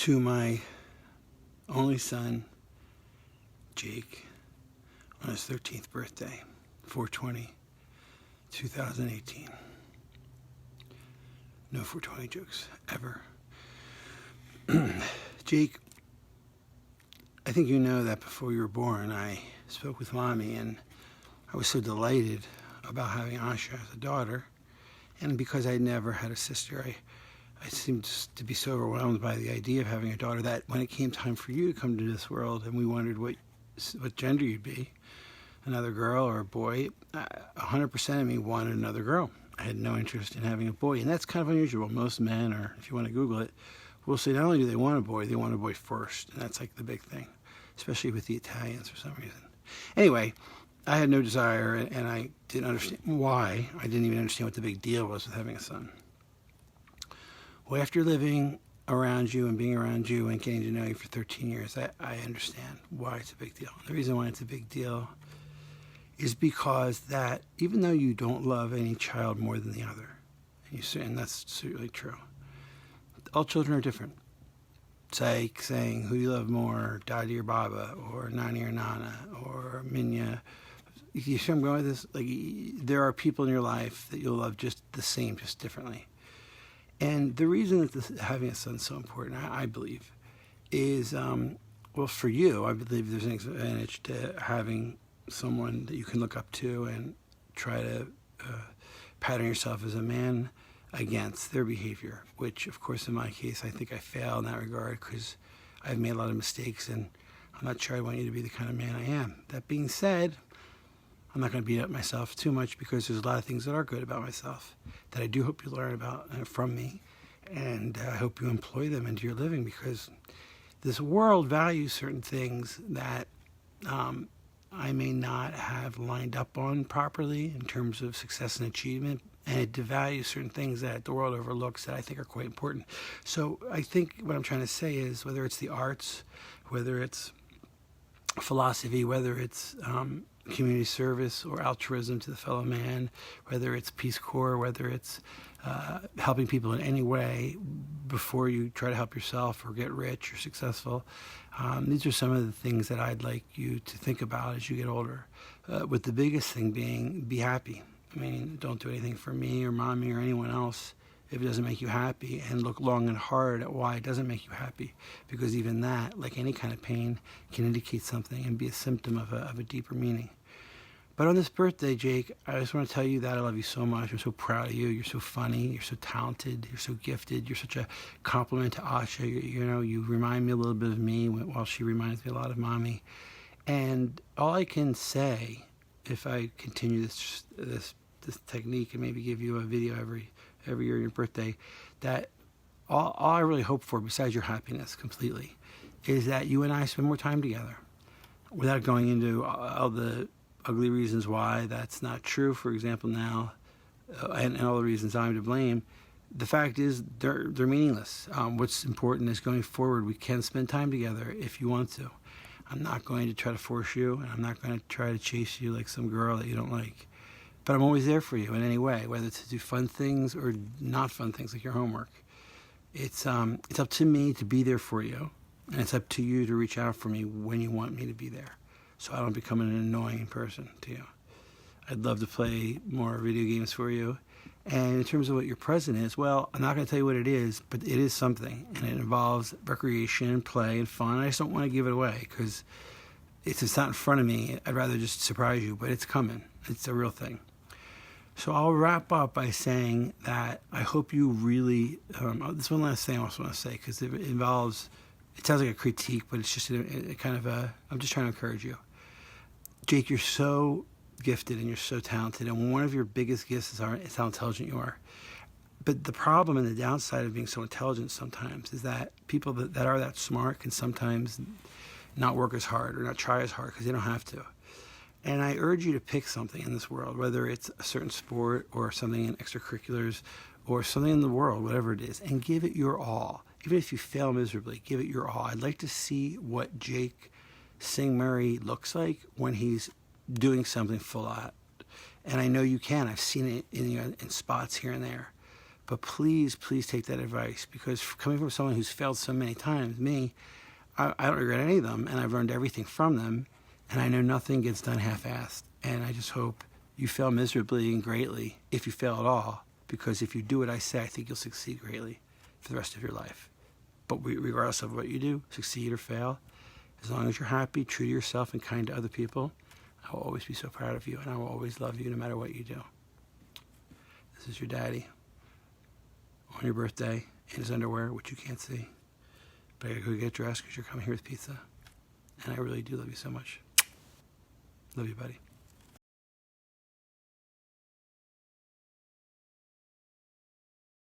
to my only son, Jake, on his 13th birthday, 4/20/2018. No 420 jokes, ever. Jake, I think you know that before you were born, I spoke with Mommy, and I was so delighted about having Asha as a daughter. And because I never had a sister, I seemed to be so overwhelmed by the idea of having a daughter that when it came time for you to come to this world and we wondered what gender you'd be, another girl or a boy, 100% of me wanted another girl. I had no interest in having a boy, and that's kind of unusual. Most men, or if you want to Google it, will say not only do they want a boy first, and that's like the big thing, especially with the Italians for some reason. Anyway, I had no desire, and I didn't understand why. I didn't even understand what the big deal was with having a son. Well, after living around you and being around you and getting to know you for 13 years, I understand why it's a big deal. The reason why it's a big deal is because that even though you don't love any child more than the other, and that's certainly true, all children are different. It's like saying, who do you love more, Daddy or Baba, or Nani or Nana, or Minya? You see where I'm going with this? Like, there are people in your life that you'll love just the same, just differently. And the reason that having a son is so important, I believe, is, well, for you, I believe there's an advantage to having someone that you can look up to and try to pattern yourself as a man against their behavior, which, of course, in my case, I think I fail in that regard because I've made a lot of mistakes, and I'm not sure I want you to be the kind of man I am. That being said, I'm not going to beat up myself too much because there's a lot of things that are good about myself that I do hope you learn about from me, and I hope you employ them into your living, because this world values certain things that I may not have lined up on properly in terms of success and achievement, and it devalues certain things that the world overlooks that I think are quite important. So I think what I'm trying to say is, whether it's the arts, whether it's philosophy, whether it's community service or altruism to the fellow man, whether it's Peace Corps, whether it's helping people in any way before you try to help yourself or get rich or successful. These are some of the things that I'd like you to think about as you get older, with the biggest thing being be happy. I mean, don't do anything for me or Mommy or anyone else if it doesn't make you happy, and look long and hard at why it doesn't make you happy, because even that, like any kind of pain, can indicate something and be a symptom of a deeper meaning. But on this birthday, Jake, I just want to tell you that I love you so much. I'm so proud of you. You're so funny. You're so talented. You're so gifted. You're such a compliment to Asha. You remind me a little bit of me while she reminds me a lot of Mommy. And all I can say, if I continue this technique and maybe give you a video every year on your birthday, that all I really hope for, besides your happiness completely, is that you and I spend more time together, without going into all the ugly reasons why that's not true, for example, now, and all the reasons I'm to blame. The fact is, they're meaningless. What's important is going forward, we can spend time together if you want to. I'm not going to try to force you, and I'm not going to try to chase you like some girl that you don't like. But I'm always there for you in any way, whether it's to do fun things or not fun things like your homework. It's up to me to be there for you, and it's up to you to reach out for me when you want me to be there, so I don't become an annoying person to you. I'd love to play more video games for you. And in terms of what your present is, well, I'm not going to tell you what it is, but it is something, and it involves recreation, play, and fun. I just don't want to give it away because it's not in front of me. I'd rather just surprise you, but it's coming. It's a real thing. So I'll wrap up by saying that I hope you really, this one last thing I also want to say, because it involves, it sounds like a critique, but it's just a kind of I'm just trying to encourage you. Jake, you're so gifted and you're so talented, and one of your biggest gifts is how intelligent you are. But the problem and the downside of being so intelligent sometimes is that people that are that smart can sometimes not work as hard or not try as hard because they don't have to. And I urge you to pick something in this world, whether it's a certain sport or something in extracurriculars or something in the world, whatever it is, and give it your all. Even if you fail miserably, give it your all. I'd like to see what Jake Singh Murray looks like when he's doing something full out. And I know you can. I've seen it in spots here and there. But please, please take that advice, because coming from someone who's failed so many times, me, I don't regret any of them, and I've learned everything from them, and I know nothing gets done half-assed. And I just hope you fail miserably and greatly, if you fail at all, because if you do what I say, I think you'll succeed greatly for the rest of your life. But regardless of what you do, succeed or fail, as long as you're happy, true to yourself, and kind to other people, I will always be so proud of you, and I will always love you no matter what you do. This is your daddy on your birthday in his underwear, which you can't see. But I gotta go get dressed because you're coming here with pizza. And I really do love you so much. Love you, buddy.